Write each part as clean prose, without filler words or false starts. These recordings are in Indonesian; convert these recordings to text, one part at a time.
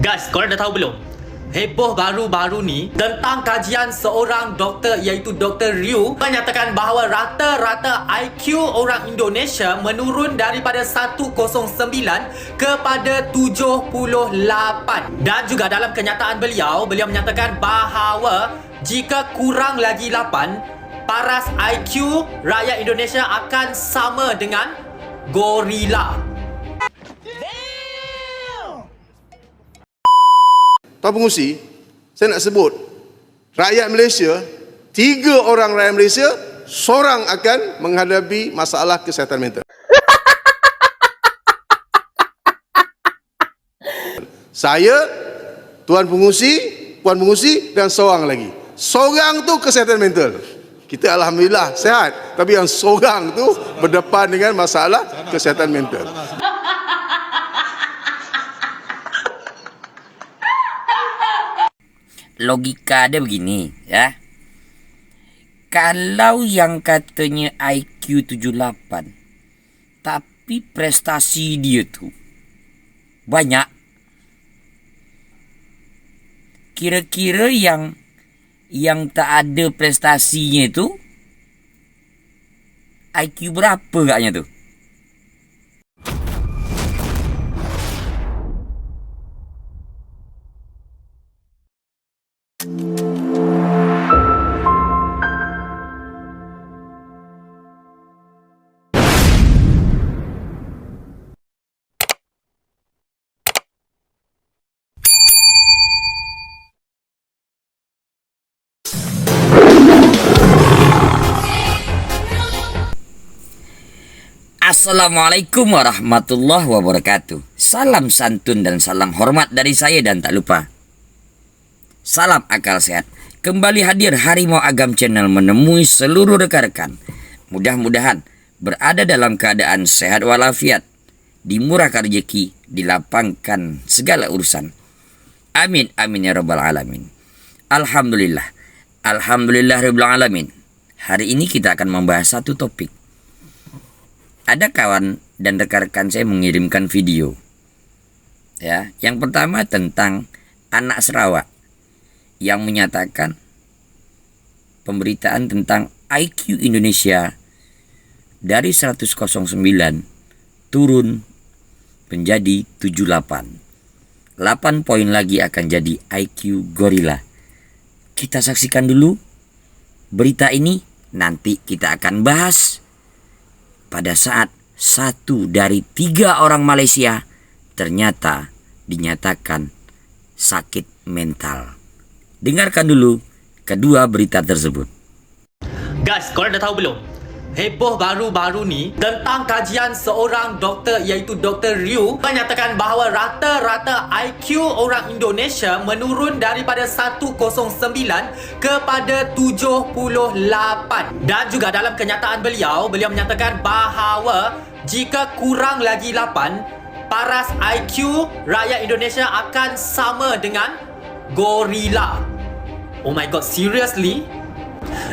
Guys, korang dah tahu belum? Heboh baru-baru ni tentang kajian seorang doktor iaitu Dr. Ryu menyatakan bahawa rata-rata IQ orang Indonesia menurun daripada 109 kepada 78. Dan juga dalam kenyataan beliau menyatakan bahawa jika kurang lagi 8, paras IQ rakyat Indonesia akan sama dengan gorila. Tuan Pengurusi, saya nak sebut rakyat Malaysia, 3 orang rakyat Malaysia, seorang akan menghadapi masalah kesihatan mental. Saya, Tuan Pengurusi, Puan Pengurusi dan seorang lagi. Seorang tu kesihatan mental. Kita alhamdulillah sihat, tapi yang seorang tu berdepan dengan masalah kesihatan mental. Logika dia begini, ya. Kalau yang katanya IQ 78, tapi prestasi dia tu banyak, kira-kira yang tak ada prestasinya tu IQ berapa agaknya tu? Assalamualaikum warahmatullahi wabarakatuh. Salam santun dan salam hormat dari saya, dan tak lupa salam akal sehat. Kembali hadir Harimau Agam Channel menemui seluruh rekan-rekan. Mudah-mudahan berada dalam keadaan sehat walafiat, dimurahkan rezeki, dilapangkan segala urusan. Amin amin ya rabbal alamin. Alhamdulillah. Alhamdulillah rabbil alamin. Hari ini kita akan membahas satu topik. Ada kawan dan rekan-rekan saya mengirimkan video. Ya, yang pertama tentang anak Sarawak yang menyatakan pemberitaan tentang IQ Indonesia dari 109 turun menjadi 78. 8 poin lagi akan jadi IQ gorila. Kita saksikan dulu berita ini, nanti kita akan bahas pada saat 1 dari 3 orang Malaysia ternyata dinyatakan sakit mental. Dengarkan dulu kedua berita tersebut. Guys, korang dah tahu belum? Heboh baru-baru ni tentang kajian seorang doktor iaitu Dr. Ryu menyatakan bahawa rata-rata IQ orang Indonesia menurun daripada 109 kepada 78. Dan juga dalam kenyataan beliau menyatakan bahawa jika kurang lagi 8, paras IQ rakyat Indonesia akan sama dengan gorila. Oh my god, seriously?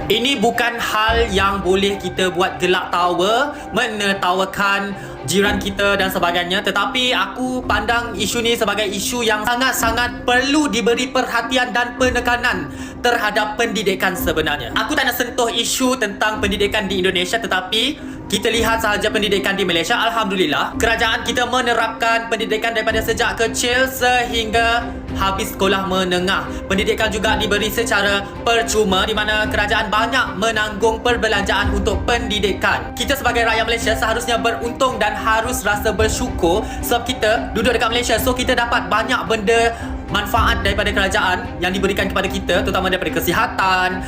Ini bukan hal yang boleh kita buat gelak tawa, menertawakan jiran kita dan sebagainya. Tetapi aku pandang isu ni sebagai isu yang sangat-sangat perlu diberi perhatian dan penekanan terhadap pendidikan sebenarnya. Aku tak nak sentuh isu tentang pendidikan di Indonesia, tetapi kita lihat sahaja pendidikan di Malaysia. Alhamdulillah, kerajaan kita menerapkan pendidikan daripada sejak kecil sehingga habis sekolah menengah. Pendidikan juga diberi secara percuma, di mana kerajaan banyak menanggung perbelanjaan untuk pendidikan. Kita sebagai rakyat Malaysia seharusnya beruntung dan harus rasa bersyukur sebab kita duduk dekat Malaysia. So kita dapat banyak benda manfaat daripada kerajaan yang diberikan kepada kita, terutama daripada kesihatan,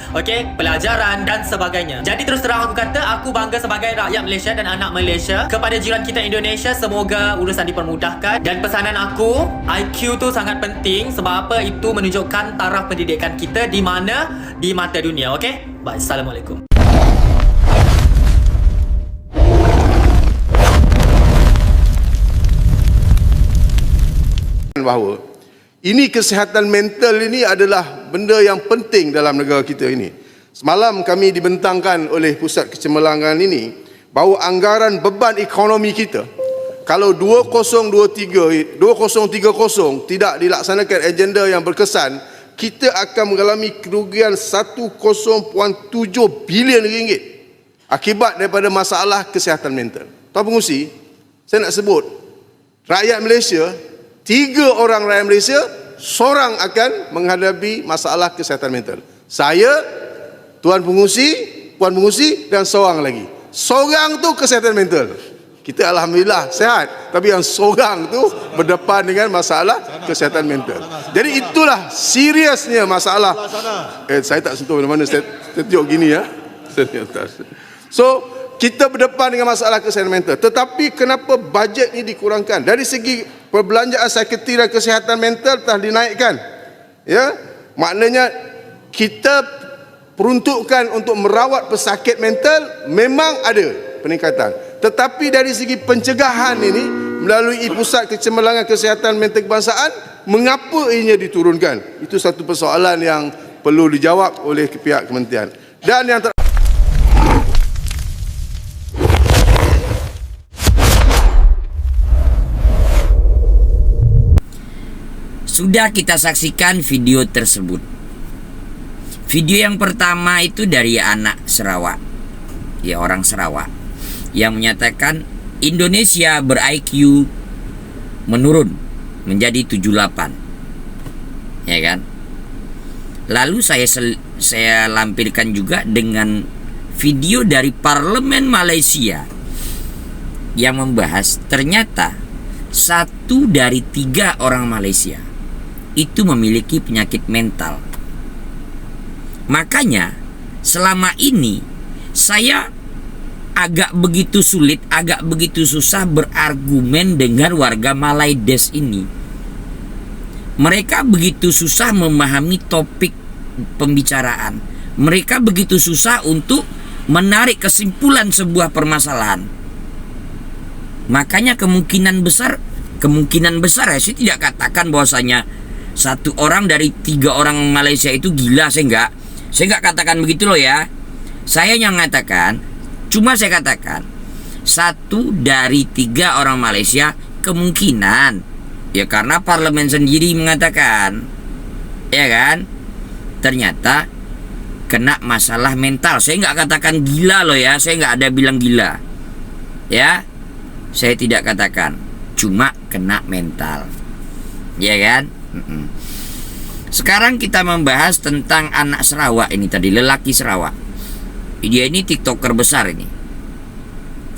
pelajaran dan sebagainya. Jadi terus terang aku kata, aku bangga sebagai rakyat Malaysia dan anak Malaysia. Kepada jiran kita Indonesia, semoga urusan dipermudahkan. Dan pesanan aku, IQ tu sangat penting. Sebab apa? Itu menunjukkan taraf pendidikan kita di mana di mata dunia. Baik, Assalamualaikum. Bahawa ini kesihatan mental ini adalah benda yang penting dalam negara kita ini. Semalam kami dibentangkan oleh Pusat Kecemerlangan ini bahawa anggaran beban ekonomi kita Kalau 2030 tidak dilaksanakan agenda yang berkesan, kita akan mengalami kerugian 10.7 bilion ringgit akibat daripada masalah kesihatan mental. Tuan Pengerusi, saya nak sebut, rakyat Malaysia, 3 orang rakyat Malaysia, seorang akan menghadapi masalah kesihatan mental. Saya, Tuan Pengerusi, Puan Pengerusi dan seorang lagi. Seorang tu kesihatan mental. Kita alhamdulillah sehat, tapi yang seorang tu berdepan dengan masalah kesihatan mental. Jadi itulah seriusnya masalah. Saya tak sentuh mana-mana, saya tunjuk gini ya. So, kita berdepan dengan masalah kesihatan mental. Tetapi kenapa bajet ini dikurangkan? Dari segi perbelanjaan sekretari dan kesihatan mental telah dinaikkan. Ya, maknanya kita peruntukan untuk merawat pesakit mental memang ada peningkatan. Tetapi dari segi pencegahan ini melalui Pusat Kecemerlangan Kesihatan Mental Kebangsaan, mengapa ianya diturunkan? Itu satu persoalan yang perlu dijawab oleh pihak kementerian. Dan yang Sudah kita saksikan video tersebut. Video yang pertama itu dari anak Sarawak, ya orang Sarawak, yang menyatakan Indonesia ber-IQ menurun menjadi 78, ya kan? Lalu saya lampirkan juga dengan video dari Parlemen Malaysia yang membahas ternyata 1 dari 3 orang Malaysia itu memiliki penyakit mental. Makanya selama ini saya agak begitu sulit, agak begitu susah berargumen dengan warga Malaides ini. Mereka begitu susah memahami topik pembicaraan. Mereka begitu susah untuk menarik kesimpulan sebuah permasalahan. Makanya kemungkinan besar ya, saya tidak katakan bahwasanya 1 orang dari 3 orang Malaysia itu gila, saya enggak katakan begitu loh ya. Saya yang mengatakan, cuma saya katakan 1 dari 3 orang Malaysia kemungkinan, ya karena parlemen sendiri mengatakan, ya kan, ternyata kena masalah mental. Saya nggak katakan gila loh ya, saya nggak ada bilang gila, ya, saya tidak katakan, cuma kena mental, ya kan. Sekarang kita membahas tentang anak Sarawak ini tadi, lelaki Sarawak. Dia ini TikToker besar ini,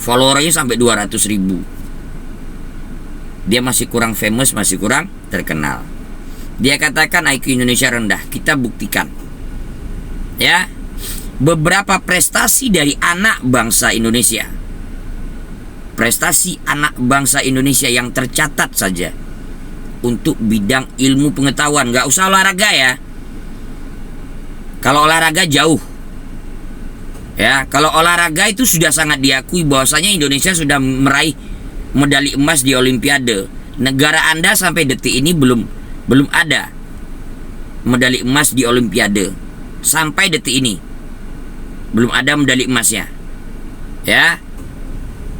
followernya sampai 200.000. Dia masih kurang famous, masih kurang terkenal. Dia katakan IQ Indonesia rendah. Kita buktikan, ya, beberapa prestasi dari anak bangsa Indonesia. Prestasi anak bangsa Indonesia yang tercatat saja untuk bidang ilmu pengetahuan. Nggak usah olahraga ya. Kalau olahraga jauh, ya, kalau olahraga itu sudah sangat diakui bahwasanya Indonesia sudah meraih medali emas di Olimpiade. Negara Anda sampai detik ini belum ada medali emas di Olimpiade. Sampai detik ini belum ada medali emasnya, ya.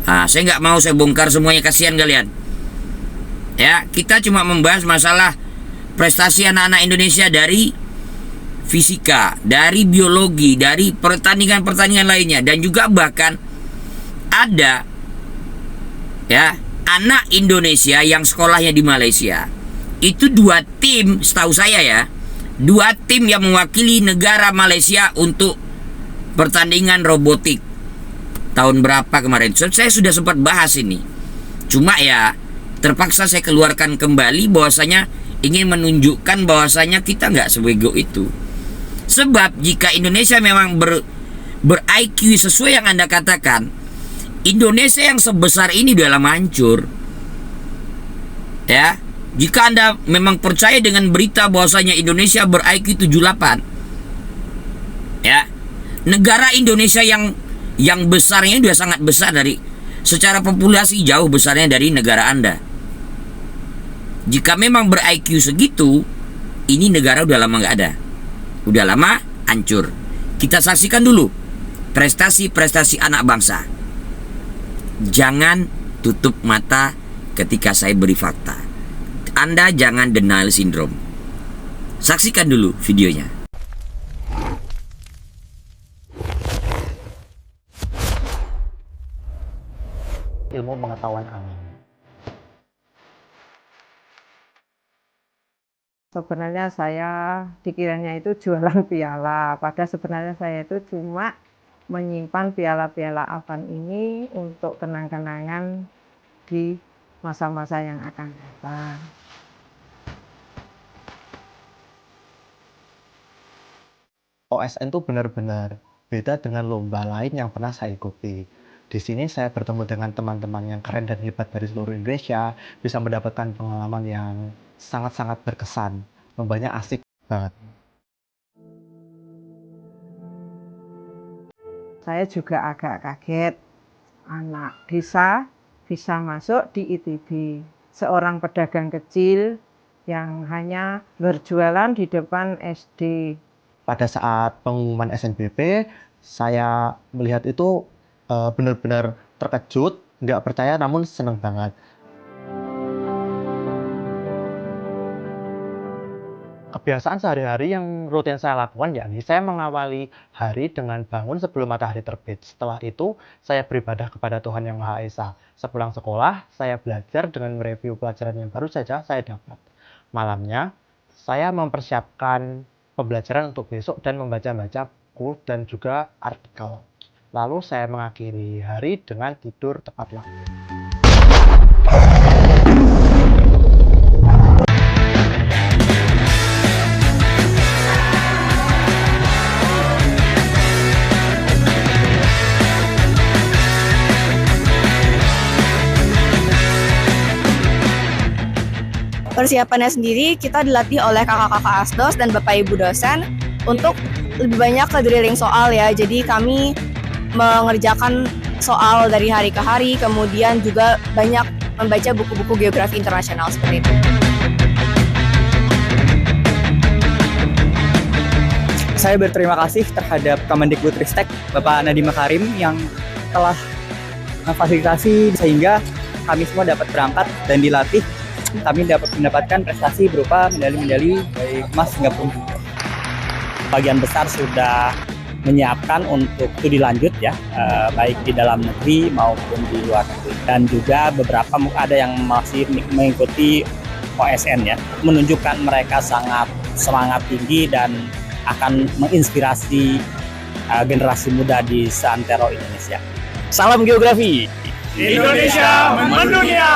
Saya nggak mau saya bongkar semuanya, kasihan kalian. Ya, kita cuma membahas masalah prestasi anak-anak Indonesia dari fisika, dari biologi, dari pertandingan-pertandingan lainnya, dan juga bahkan ada, ya, anak Indonesia yang sekolahnya di Malaysia. Itu 2 tim, setahu saya ya, 2 tim yang mewakili negara Malaysia untuk pertandingan robotik. Tahun berapa kemarin? Saya sudah sempat bahas ini. Cuma ya terpaksa saya keluarkan kembali bahwasanya ingin menunjukkan bahwasanya kita nggak sebego itu. Sebab jika Indonesia memang ber-IQ sesuai yang Anda katakan, Indonesia yang sebesar ini udah lama hancur. Ya, jika Anda memang percaya dengan berita bahwasanya Indonesia ber-IQ 78, ya, negara Indonesia yang besarnya udah sangat besar, dari secara populasi jauh besarnya dari negara Anda. Jika memang ber-IQ segitu, ini negara udah lama nggak ada, udah lama hancur. Kita saksikan dulu prestasi-prestasi anak bangsa. Jangan tutup mata ketika saya beri fakta. Anda jangan denial syndrome. Saksikan dulu videonya. Ilmu pengetahuan alam. Sebenarnya saya dikiranya itu jualan piala, padahal sebenarnya saya itu cuma menyimpan piala-piala Afan ini untuk kenang-kenangan di masa-masa yang akan datang. OSN itu benar-benar beda dengan lomba lain yang pernah saya ikuti. Di sini saya bertemu dengan teman-teman yang keren dan hebat dari seluruh Indonesia, bisa mendapatkan pengalaman yang sangat-sangat berkesan. Lombanya asik banget. Saya juga agak kaget, anak desa bisa masuk di ITB. Seorang pedagang kecil yang hanya berjualan di depan SD. Pada saat pengumuman SNBP, saya melihat itu benar-benar terkejut, nggak percaya namun senang banget. Kebiasaan sehari-hari yang rutin saya lakukan yakni saya mengawali hari dengan bangun sebelum matahari terbit. Setelah itu, saya beribadah kepada Tuhan Yang Maha Esa. Sepulang sekolah, saya belajar dengan mereview pelajaran yang baru saja saya dapat. Malamnya, saya mempersiapkan pembelajaran untuk besok dan membaca-baca buku dan juga artikel. Lalu saya mengakhiri hari dengan tidur tepat waktu. Persiapannya sendiri kita dilatih oleh kakak-kakak asdos dan bapak ibu dosen untuk lebih banyak ke drilling soal ya. Jadi kami mengerjakan soal dari hari ke hari, kemudian juga banyak membaca buku-buku geografi internasional seperti itu. Saya berterima kasih terhadap Kemendikbudristek Bapak Nadiem Makarim yang telah memfasilitasi sehingga kami semua dapat berangkat dan dilatih. Kami dapat mendapatkan prestasi berupa medali-medali dari emas hingga perunggu. Bagian besar sudah menyiapkan untuk studi lanjut ya, baik di dalam negeri maupun di luar negeri. Dan juga beberapa ada yang masih mengikuti OSN ya, menunjukkan mereka sangat semangat tinggi dan akan menginspirasi generasi muda di seantero Indonesia. Salam geografi. Indonesia mendunia.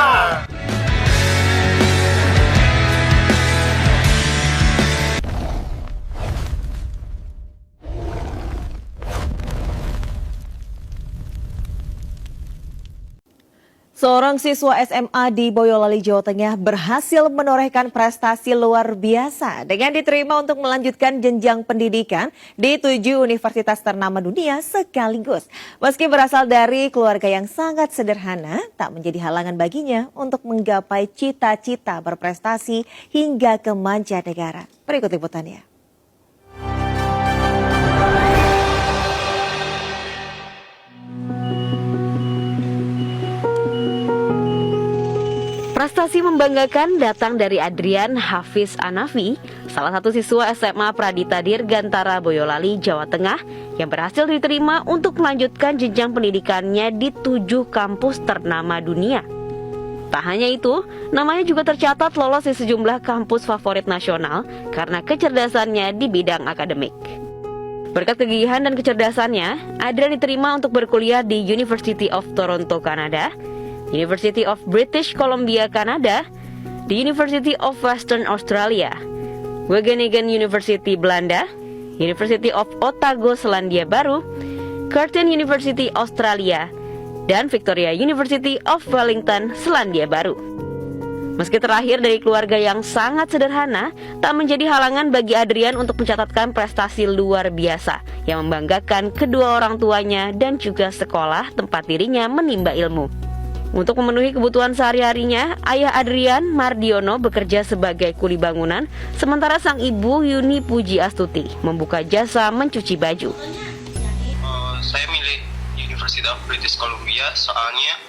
Seorang siswa SMA di Boyolali, Jawa Tengah berhasil menorehkan prestasi luar biasa dengan diterima untuk melanjutkan jenjang pendidikan di 7 universitas ternama dunia sekaligus. Meski berasal dari keluarga yang sangat sederhana, tak menjadi halangan baginya untuk menggapai cita-cita berprestasi hingga ke mancanegara. Berikut liputannya. Prestasi membanggakan datang dari Adrian Hafiz Anafi, salah satu siswa SMA Pradita Dirgantara Boyolali, Jawa Tengah, yang berhasil diterima untuk melanjutkan jenjang pendidikannya di 7 kampus ternama dunia. Tak hanya itu, namanya juga tercatat lolos di sejumlah kampus favorit nasional karena kecerdasannya di bidang akademik. Berkat kegigihan dan kecerdasannya, Adrian diterima untuk berkuliah di University of Toronto, Kanada, University of British Columbia, Kanada, the University of Western Australia, Wageningen University, Belanda, University of Otago, Selandia Baru, Curtin University, Australia, dan Victoria University of Wellington, Selandia Baru. Meski terlahir dari keluarga yang sangat sederhana, tak menjadi halangan bagi Adrian untuk mencatatkan prestasi luar biasa yang membanggakan kedua orang tuanya dan juga sekolah tempat dirinya menimba ilmu. Untuk memenuhi kebutuhan sehari-harinya, ayah Adrian, Mardiono, bekerja sebagai kuli bangunan, sementara sang ibu, Yuni Puji Astuti, membuka jasa mencuci baju. Saya milih University of British Columbia soalnya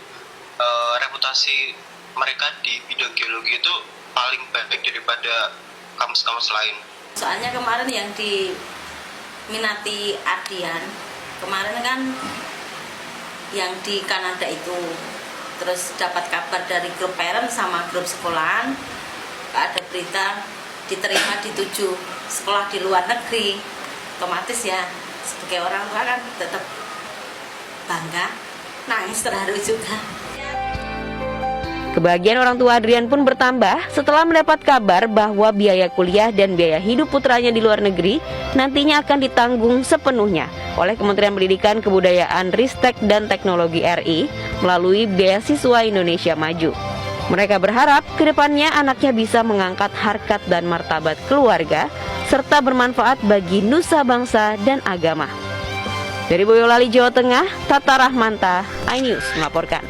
reputasi mereka di bidang geologi itu paling baik daripada kampus-kampus lain. Soalnya kemarin yang diminati Ardian, kemarin kan yang di Kanada itu, terus dapat kabar dari grup parent sama grup sekolahan, ada berita diterima di 7 sekolah di luar negeri. Otomatis ya sebagai orang tua kan tetap bangga, nangis terharu juga. Kebahagiaan orang tua Adrian pun bertambah setelah mendapat kabar bahwa biaya kuliah dan biaya hidup putranya di luar negeri nantinya akan ditanggung sepenuhnya oleh Kementerian Pendidikan, Kebudayaan, Ristek, dan Teknologi RI melalui Beasiswa Indonesia Maju. Mereka berharap kedepannya anaknya bisa mengangkat harkat dan martabat keluarga serta bermanfaat bagi nusa bangsa dan agama. Dari Boyolali, Jawa Tengah, Tata Rahmanta, iNews melaporkan.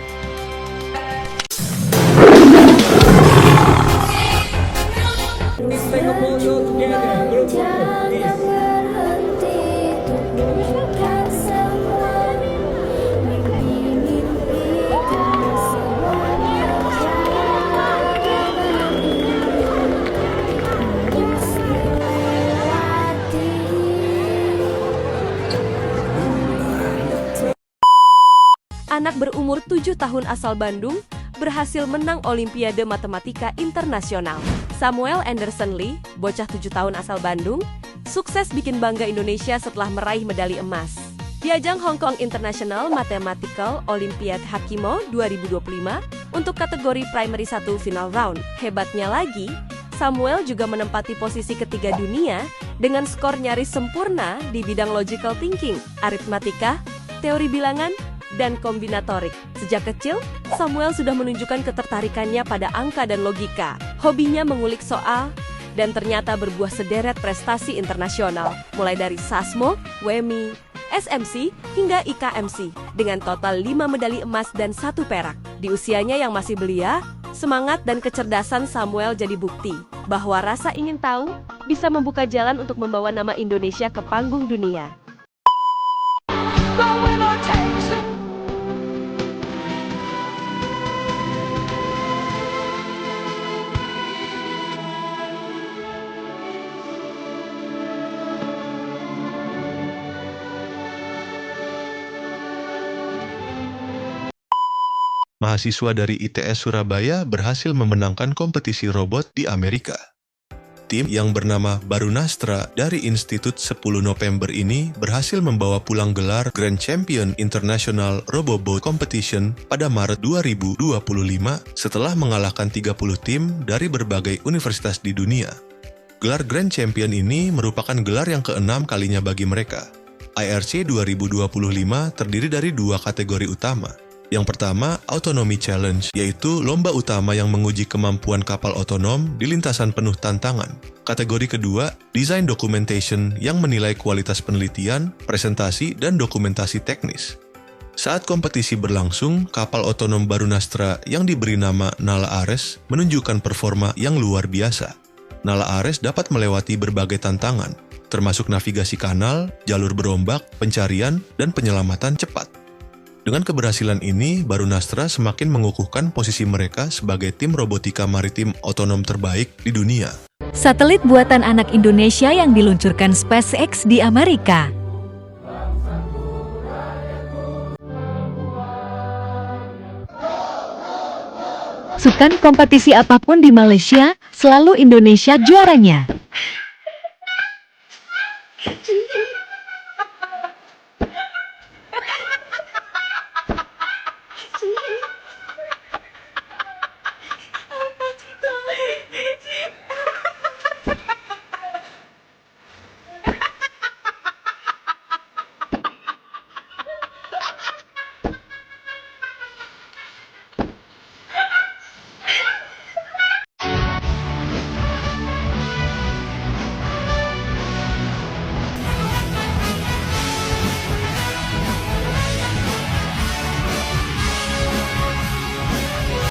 Anak berumur 7 tahun asal Bandung berhasil menang Olimpiade Matematika Internasional. Samuel Anderson Lee, bocah 7 tahun asal Bandung, sukses bikin bangga Indonesia setelah meraih medali emas. Di ajang Hong Kong International Mathematical Olympiad Hakimo 2025 untuk kategori Primary 1 Final Round. Hebatnya lagi, Samuel juga menempati posisi ketiga dunia dengan skor nyaris sempurna di bidang logical thinking, aritmatika, teori bilangan, dan kombinatorik. Sejak kecil, Samuel sudah menunjukkan ketertarikannya pada angka dan logika. Hobinya mengulik soal, dan ternyata berbuah sederet prestasi internasional, mulai dari SASMO, WMI, SMC, hingga IKMC, dengan total 5 medali emas dan 1 perak. Di usianya yang masih belia, semangat dan kecerdasan Samuel jadi bukti bahwa rasa ingin tahu bisa membuka jalan untuk membawa nama Indonesia ke panggung dunia. Mahasiswa dari ITS Surabaya berhasil memenangkan kompetisi robot di Amerika. Tim yang bernama Barunastra dari Institut 10 November ini berhasil membawa pulang gelar Grand Champion International Robobot Competition pada Maret 2025 setelah mengalahkan 30 tim dari berbagai universitas di dunia. Gelar Grand Champion ini merupakan gelar yang ke-6 kalinya bagi mereka. IRC 2025 terdiri dari 2 kategori utama. Yang pertama, Autonomy Challenge, yaitu lomba utama yang menguji kemampuan kapal otonom di lintasan penuh tantangan. Kategori kedua, Design Documentation, yang menilai kualitas penelitian, presentasi, dan dokumentasi teknis. Saat kompetisi berlangsung, kapal otonom Barunastra yang diberi nama Nala Ares menunjukkan performa yang luar biasa. Nala Ares dapat melewati berbagai tantangan, termasuk navigasi kanal, jalur berombak, pencarian, dan penyelamatan cepat. Dengan keberhasilan ini, Barunastra semakin mengukuhkan posisi mereka sebagai tim robotika maritim otonom terbaik di dunia. Satelit buatan anak Indonesia yang diluncurkan SpaceX di Amerika. Sukan kompetisi apapun di Malaysia, selalu Indonesia juaranya.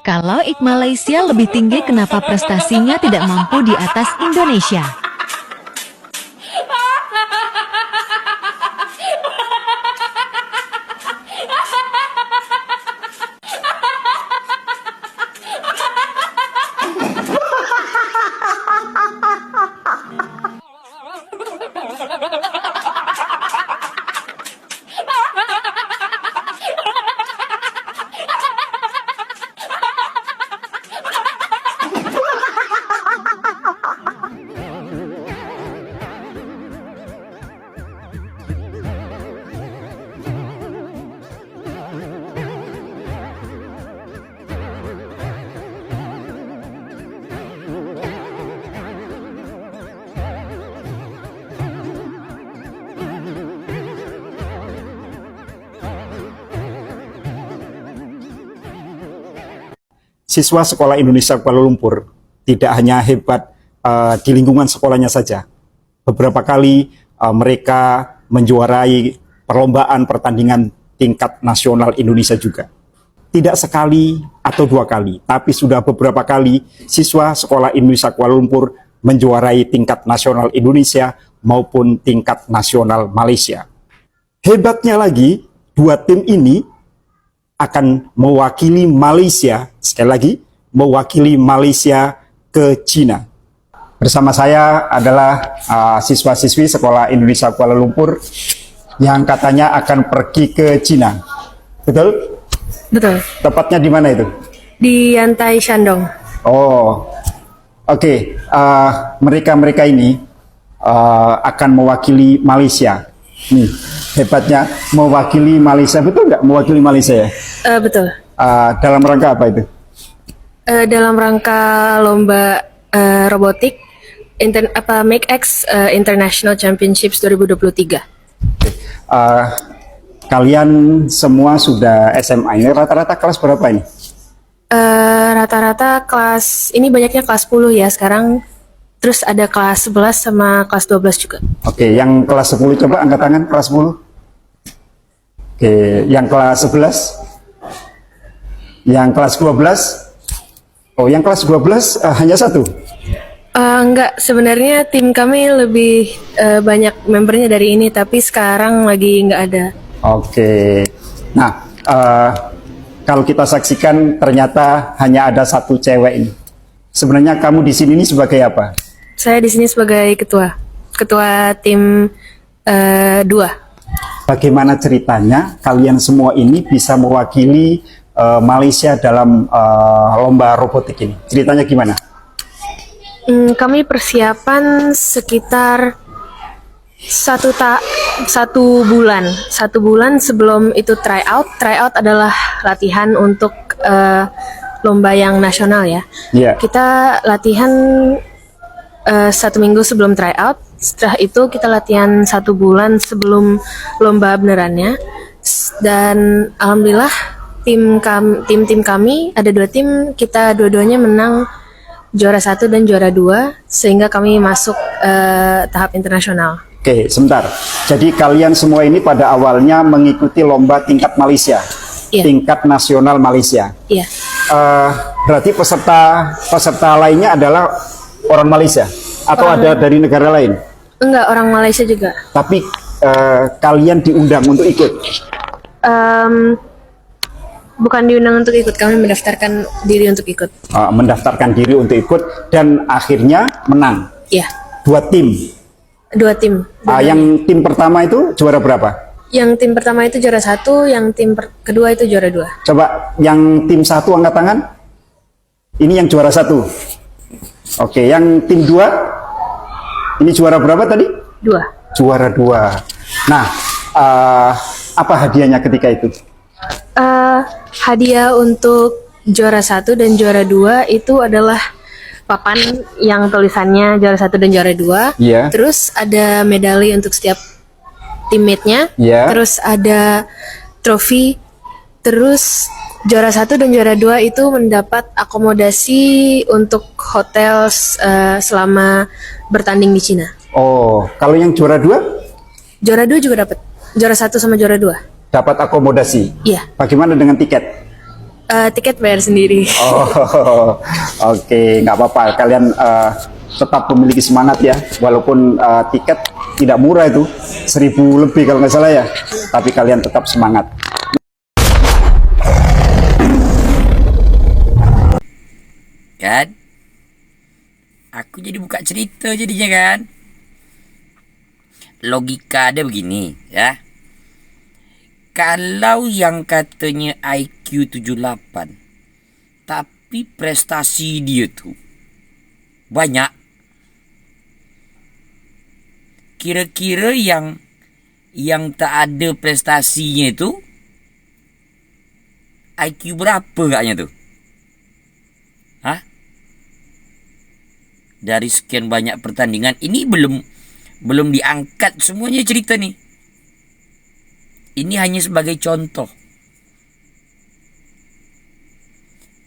Kalau IK Malaysia lebih tinggi, kenapa prestasinya tidak mampu di atas Indonesia? siswa Sekolah Indonesia Kuala Lumpur tidak hanya hebat di lingkungan sekolahnya saja. Beberapa kali mereka menjuarai perlombaan pertandingan tingkat nasional Indonesia juga. Tidak sekali atau dua kali, tapi sudah beberapa kali siswa Sekolah Indonesia Kuala Lumpur menjuarai tingkat nasional Indonesia maupun tingkat nasional Malaysia. Hebatnya lagi, dua tim ini akan mewakili Malaysia, sekali lagi, mewakili Malaysia ke Cina. Bersama saya adalah siswa-siswi Sekolah Indonesia Kuala Lumpur yang katanya akan pergi ke Cina. Betul? Betul. Tepatnya di mana itu? Di Yantai Shandong. Oh, oke. Mereka-mereka ini akan mewakili Malaysia. Nih, hebatnya mewakili Malaysia. Betul nggak mewakili Malaysia ya? Betul. Dalam rangka apa itu? Dalam rangka lomba robotik MakeX International Championships 2023. Kalian semua sudah SMA. Ini rata-rata kelas berapa ini? Rata-rata kelas, ini banyaknya kelas 10 ya sekarang. Terus ada kelas 11 sama kelas 12 juga. Oke, yang kelas 10 coba angkat tangan, kelas 10. Oke, yang kelas 11? Yang kelas 12? Oh, yang kelas 12 hanya satu? Enggak, sebenarnya tim kami lebih banyak membernya dari ini, tapi sekarang lagi nggak ada. Oke, nah kalau kita saksikan ternyata hanya ada satu cewek ini. Sebenarnya kamu di sini ini sebagai apa? Saya di sini sebagai ketua tim 2. Bagaimana ceritanya kalian semua ini bisa mewakili Malaysia dalam lomba robotik ini? Ceritanya gimana? Kami persiapan sekitar satu bulan sebelum itu tryout. Tryout adalah latihan untuk lomba yang nasional ya. Yeah. Kita latihan 1 minggu sebelum tryout. Setelah itu kita latihan 1 bulan sebelum lomba benerannya. Dan alhamdulillah tim kami ada 2 tim, kita dua-duanya menang juara 1 dan juara 2 sehingga kami masuk tahap internasional. Oke, sebentar. Jadi kalian semua ini pada awalnya mengikuti lomba tingkat Malaysia, tingkat nasional Malaysia. Iya. Berarti peserta lainnya adalah orang Malaysia atau ada dari negara lain? Enggak, orang Malaysia juga. Tapi kalian diundang untuk ikut? Bukan diundang untuk ikut, kami mendaftarkan diri untuk ikut. Mendaftarkan diri untuk ikut dan akhirnya menang. Iya. 2 tim. 2 tim. Yang tim pertama itu juara berapa? Yang tim pertama itu juara 1, yang tim kedua itu juara 2. Coba yang tim 1 angkat tangan. Ini yang juara 1. Oke, yang tim 2 ini juara berapa tadi? 2. Juara 2. Nah, apa hadiahnya ketika itu? Hadiah untuk juara 1 dan juara 2 itu adalah papan yang tulisannya juara 1 dan juara 2. Yeah. Terus ada medali untuk setiap teammate-nya. Yeah. Terus ada trofi. Terus juara 1 dan juara 2 itu mendapat akomodasi untuk hotel selama bertanding di Cina. Oh, kalau yang juara 2? Juara 2 juga dapat. Juara 1 sama juara 2. Dapat akomodasi? Iya. Bagaimana dengan tiket? Tiket bayar sendiri. Oh, oke, nggak apa-apa. Kalian tetap memiliki semangat ya, walaupun tiket tidak murah itu, 1.000 lebih kalau nggak salah ya. Tapi kalian tetap semangat. Kan? Aku jadi buka cerita jadinya kan. Logika ada begini ya. Kalau yang katanya IQ 78 tapi prestasi dia tuh banyak, kira-kira yang tak ada prestasinya itu IQ berapa kayaknya tuh? Hah? Dari sekian banyak pertandingan ini belum diangkat semuanya cerita nih. Ini hanya sebagai contoh.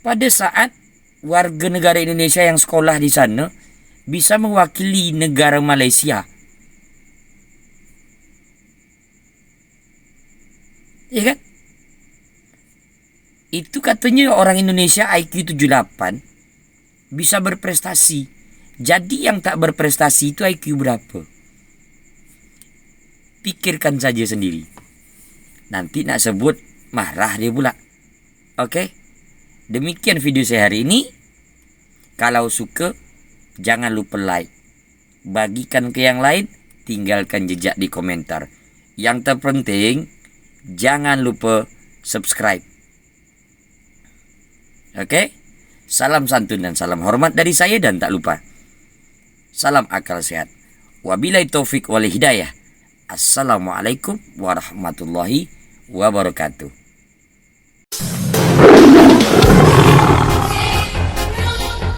Pada saat warga negara Indonesia yang sekolah di sana bisa mewakili negara Malaysia. Ya kan? Itu katanya orang Indonesia IQ 78 bisa berprestasi. Jadi yang tak berprestasi itu IQ berapa? Pikirkan saja sendiri. Nanti nak sebut marah dia pula. Oke? Demikian video saya hari ini. Kalau suka, jangan lupa like. Bagikan ke yang lain, tinggalkan jejak di komentar. Yang terpenting, jangan lupa subscribe. Oke? Salam santun dan salam hormat dari saya, dan tak lupa, salam akal sehat. Wabillahi taufik wal hidayah. Assalamualaikum warahmatullahi wabarakatuh.